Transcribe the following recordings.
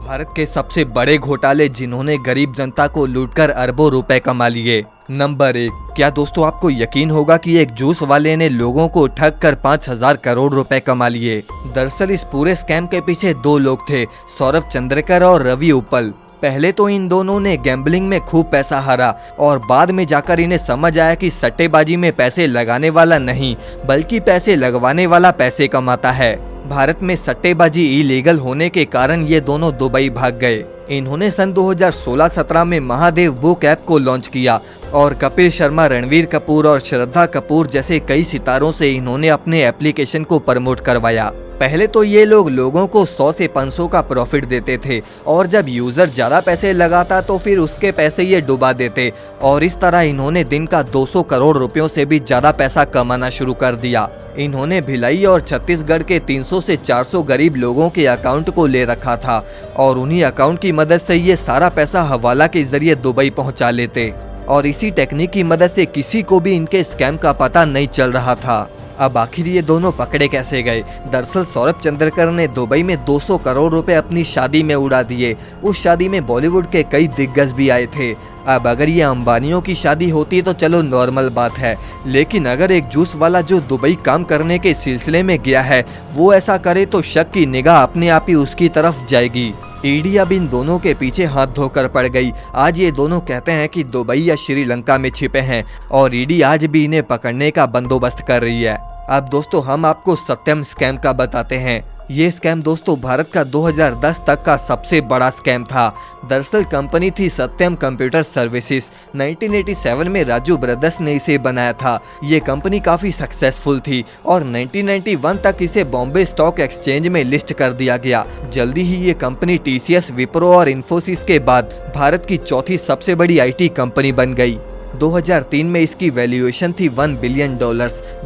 भारत के सबसे बड़े घोटाले जिन्होंने गरीब जनता को लूटकर अरबों रुपए कमा लिए। नंबर 1। क्या दोस्तों आपको यकीन होगा कि एक जूस वाले ने लोगों को ठग कर 5,000 करोड़ रुपए कमा लिए। दरअसल इस पूरे स्कैम के पीछे दो लोग थे, सौरभ चंद्रकर और रवि उपल। पहले तो इन दोनों ने गैम्बलिंग में खूब पैसा हारा और बाद में जाकर इन्हें समझ आया कि सट्टेबाजी में पैसे लगाने वाला नहीं बल्कि पैसे लगवाने वाला पैसे कमाता है। भारत में सट्टेबाजी इलीगल होने के कारण ये दोनों दुबई भाग गए। इन्होंने सन 2016-17 में महादेव बुक ऐप को लॉन्च किया और कपिल शर्मा, रणवीर कपूर और श्रद्धा कपूर जैसे कई सितारों से इन्होंने अपने एप्लीकेशन को प्रमोट करवाया। पहले तो ये लोगों को 100 से 500 का प्रॉफिट देते थे और जब यूजर ज्यादा पैसे लगाता तो फिर उसके पैसे ये डुबा देते और इस तरह इन्होंने दिन का 200 करोड़ रुपयों से भी ज्यादा पैसा कमाना शुरू कर दिया। इन्होंने भिलाई और छत्तीसगढ़ के 300 से 400 गरीब लोगों के अकाउंट को ले रखा था और उन्हीं अकाउंट की मदद से ये सारा पैसा हवाला के जरिए दुबई पहुंचा लेते और इसी टेक्निक की मदद से किसी को भी इनके स्कैम का पता नहीं चल रहा था। अब आखिर ये दोनों पकड़े कैसे गए? दरअसल सौरभ चंद्रकर ने दुबई में 200 करोड़ रुपए अपनी शादी में उड़ा दिए। उस शादी में बॉलीवुड के कई दिग्गज भी आए थे। अब अगर ये अंबानियों की शादी होती तो चलो नॉर्मल बात है, लेकिन अगर एक जूस वाला जो दुबई काम करने के सिलसिले में गया है वो ऐसा करे तो शक की निगाह अपने आप ही उसकी तरफ जाएगी। ईडी अब इन दोनों के पीछे हाथ धोकर पड़ गई। आज ये दोनों कहते हैं कि दुबई या श्रीलंका में छिपे हैं और ईडी आज भी इन्हें पकड़ने का बंदोबस्त कर रही है। अब दोस्तों हम आपको सत्यम स्कैम का बताते हैं। ये स्कैम दोस्तों भारत का 2010 तक का सबसे बड़ा स्कैम था। दरअसल कंपनी थी सत्यम कंप्यूटर सर्विसेज। 1987 में राजू ब्रदर्स ने इसे बनाया था। ये कंपनी काफी सक्सेसफुल थी और 1991 तक इसे बॉम्बे स्टॉक एक्सचेंज में लिस्ट कर दिया गया। जल्दी ही ये कंपनी टीसीएस, विप्रो और इन्फोसिस के बाद भारत की चौथी सबसे बड़ी आईटी कंपनी बन गई। 2003 में इसकी वैल्यूएशन थी $1 बिलियन।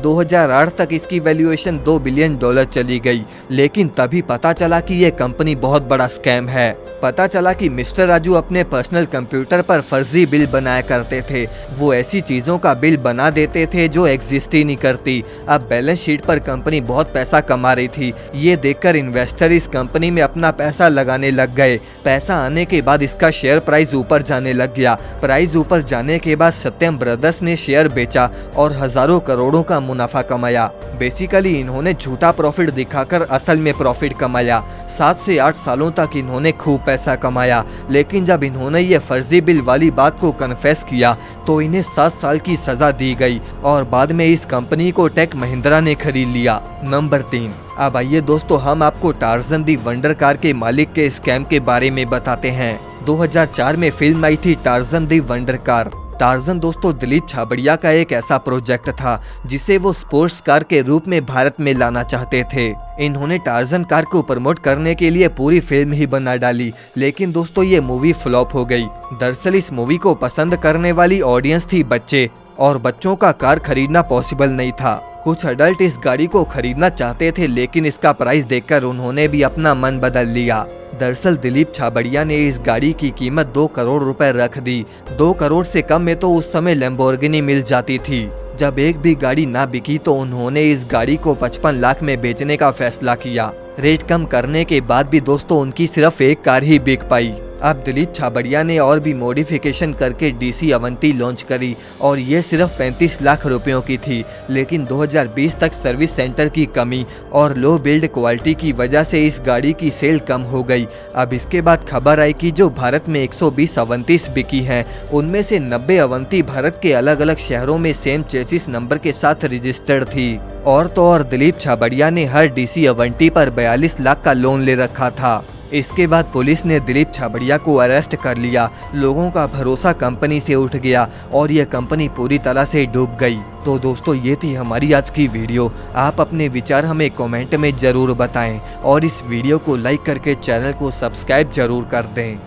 2008 तक इसकी वैल्यूएशन $2 बिलियन चली गई, लेकिन तभी पता चला कि ये कंपनी बहुत बड़ा स्कैम है। पता चला कि मिस्टर राजू अपने पर्सनल कंप्यूटर पर फर्जी बिल बनाया करते थे। वो ऐसी चीजों का बिल बना देते थे जो एग्जिस्ट ही नहीं करती। अब बैलेंस शीट पर कंपनी बहुत पैसा कमा रही थी। ये देखकर इन्वेस्टर इस कंपनी में अपना पैसा लगाने लग गए। पैसा आने के बाद इसका शेयर प्राइस ऊपर जाने लग गया। प्राइस ऊपर जाने के बाद सत्यम ब्रदर्स ने शेयर बेचा और हजारों करोड़ों का मुनाफा कमाया। बेसिकली इन्होंने झूठा प्रॉफिट दिखाकर असल में प्रॉफिट कमाया। 7 से 8 सालों तक इन्होंने खूब पैसा कमाया, लेकिन जब इन्होंने ये फर्जी बिल वाली बात को कन्फेस किया तो इन्हें 7 साल की सजा दी गई और बाद में इस कंपनी को टेक महिंद्रा ने खरीद लिया। नंबर 3। अब आइए दोस्तों हम आपको टार्जन दी वंडर कार के मालिक के स्कैम के बारे में बताते हैं। 2004 में फिल्म आई थी टार्जन दी वंडर कार। टार्जन दोस्तों दिलीप छाबड़िया का एक ऐसा प्रोजेक्ट था जिसे वो स्पोर्ट्स कार के रूप में भारत में लाना चाहते थे। इन्होंने टार्जन कार को प्रमोट करने के लिए पूरी फिल्म ही बना डाली, लेकिन दोस्तों ये मूवी फ्लॉप हो गई। दरअसल इस मूवी को पसंद करने वाली ऑडियंस थी बच्चे और बच्चों का कार खरीदना पॉसिबल नहीं था। कुछ अडल्ट इस गाड़ी को खरीदना चाहते थे, लेकिन इसका प्राइस देखकर उन्होंने भी अपना मन बदल लिया। दरअसल दिलीप छाबड़िया ने इस गाड़ी की कीमत 2 करोड़ रुपए रख दी। 2 करोड़ से कम में तो उस समय लैम्बोर्गिनी मिल जाती थी। जब एक भी गाड़ी ना बिकी तो उन्होंने इस गाड़ी को 55 लाख में बेचने का फैसला किया। रेट कम करने के बाद भी दोस्तों उनकी सिर्फ एक कार ही बिक पाई। अब दिलीप छाबड़िया ने और भी मॉडिफिकेशन करके डीसी अवंती लॉन्च करी और ये सिर्फ 35 लाख रुपयों की थी, लेकिन 2020 तक सर्विस सेंटर की कमी और लो बिल्ड क्वालिटी की वजह से इस गाड़ी की सेल कम हो गई। अब इसके बाद खबर आई कि जो भारत में 120 अवंतीस बिकी हैं, उनमें से 90 अवंती भारत के अलग अलग शहरों में सेम चेसिस नंबर के साथ रजिस्टर्ड थी। और तो और दिलीप छाबड़िया ने हर डीसी अवंती पर 42 लाख का लोन ले रखा था। इसके बाद पुलिस ने दिलीप छाबड़िया को अरेस्ट कर लिया। लोगों का भरोसा कंपनी से उठ गया और यह कंपनी पूरी तरह से डूब गई। तो दोस्तों ये थी हमारी आज की वीडियो। आप अपने विचार हमें कमेंट में जरूर बताएं और इस वीडियो को लाइक करके चैनल को सब्सक्राइब जरूर कर दें।